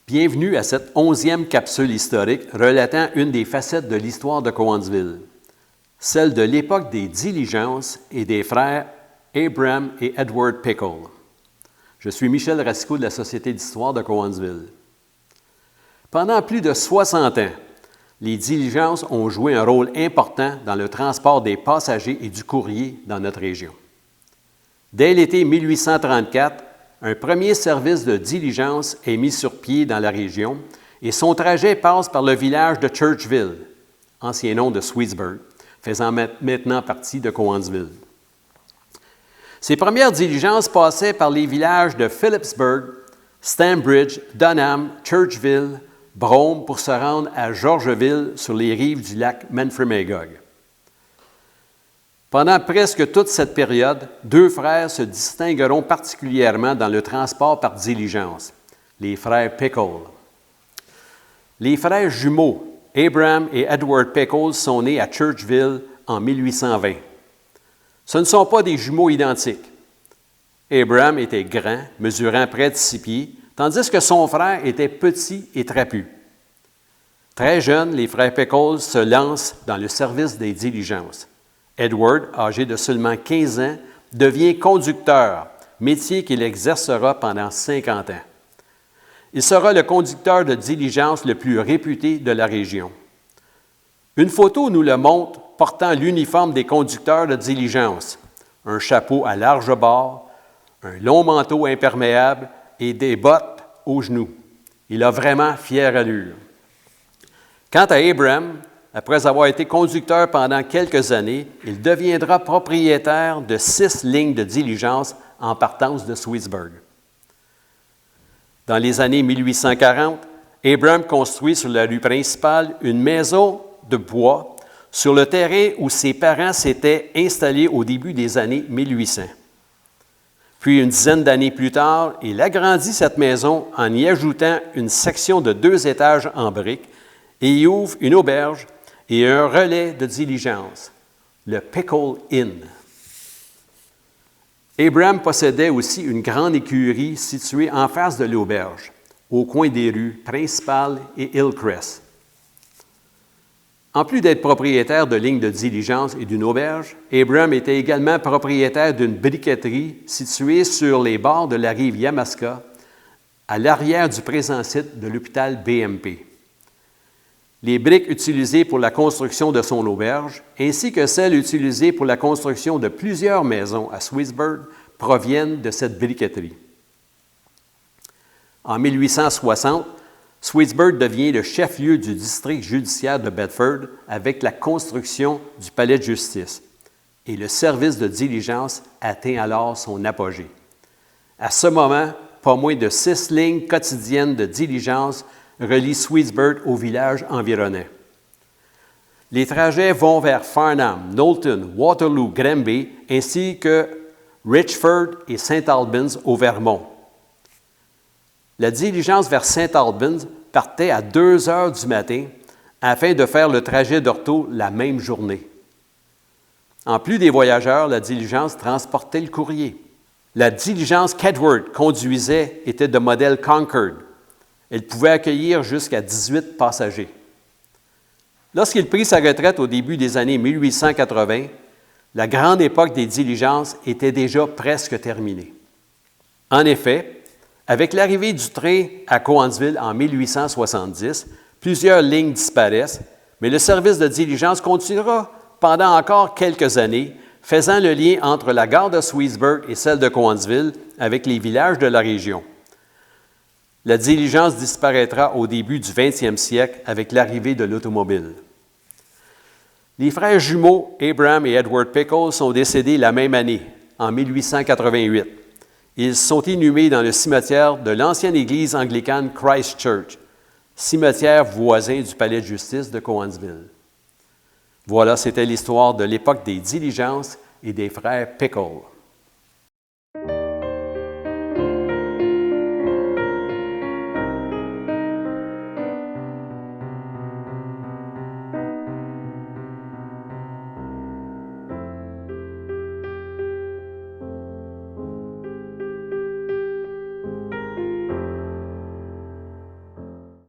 Bienvenue à cette 11e capsule historique relatant une des facettes de l'histoire de Cowansville, celle de l'époque des diligences et des frères Abraham et Edward Pickle. Je suis Michel Racicot de la Société d'histoire de Cowansville. Pendant plus de 60 ans, les diligences ont joué un rôle important dans le transport des passagers et du courrier dans notre région. Dès l'été 1834, un premier service de diligence est mis sur pied dans la région et son trajet passe par le village de Churchville, ancien nom de Sweetsburg, faisant maintenant partie de Cowansville. Ces premières diligences passaient par les villages de Phillipsburg, Stambridge, Dunham, Churchville, Brome pour se rendre à Georgeville sur les rives du lac Memphremagog. Pendant presque toute cette période, deux frères se distingueront particulièrement dans le transport par diligence, les frères Pickle. Les frères jumeaux, Abraham et Edward Pickle, sont nés à Churchville en 1820. Ce ne sont pas des jumeaux identiques. Abraham était grand, mesurant près de 6 pieds, tandis que son frère était petit et trapu. Très jeunes, les frères Pickle se lancent dans le service des diligences. Edward, âgé de seulement 15 ans, devient conducteur, métier qu'il exercera pendant 50 ans. Il sera le conducteur de diligence le plus réputé de la région. Une photo nous le montre portant l'uniforme des conducteurs de diligence, un chapeau à large bord, un long manteau imperméable et des bottes aux genoux. Il a vraiment fière allure. Quant à Abraham, après avoir été conducteur pendant quelques années, il deviendra propriétaire de 6 lignes de diligence en partance de Sweetsburg. Dans les années 1840, Abraham construit sur la rue principale une maison de bois sur le terrain où ses parents s'étaient installés au début des années 1800. Puis, une dizaine d'années plus tard, il agrandit cette maison en y ajoutant une section de 2 étages en briques et y ouvre une auberge et un relais de diligence, le Pickle Inn. Abraham possédait aussi une grande écurie située en face de l'auberge, au coin des rues Principale et Hillcrest. En plus d'être propriétaire de lignes de diligence et d'une auberge, Abraham était également propriétaire d'une briqueterie située sur les bords de la rive Yamaska, à l'arrière du présent site de l'hôpital BMP. Les briques utilisées pour la construction de son auberge, ainsi que celles utilisées pour la construction de plusieurs maisons à Sweetsburg, proviennent de cette briqueterie. En 1860, Sweetsburg devient le chef-lieu du district judiciaire de Bedford avec la construction du palais de justice, et le service de diligence atteint alors son apogée. À ce moment, pas moins de 6 lignes quotidiennes de diligence relie Sweetsburg aux villages environnants. Les trajets vont vers Farnham, Knowlton, Waterloo, Granby, ainsi que Richford et St. Albans au Vermont. La diligence vers St. Albans partait à 2 heures du matin afin de faire le trajet de retour la même journée. En plus des voyageurs, la diligence transportait le courrier. La diligence qu'Edward conduisait était de modèle Concord. Elle pouvait accueillir jusqu'à 18 passagers. Lorsqu'il prit sa retraite au début des années 1880, la grande époque des diligences était déjà presque terminée. En effet, avec l'arrivée du train à Cowansville en 1870, plusieurs lignes disparaissent, mais le service de diligence continuera pendant encore quelques années, faisant le lien entre la gare de Sweetsburg et celle de Cowansville avec les villages de la région. La diligence disparaîtra au début du 20e siècle avec l'arrivée de l'automobile. Les frères jumeaux Abraham et Edward Pickle sont décédés la même année, en 1888. Ils sont inhumés dans le cimetière de l'ancienne église anglicane Christ Church, cimetière voisin du palais de justice de Cowansville. Voilà, c'était l'histoire de l'époque des diligences et des frères Pickle.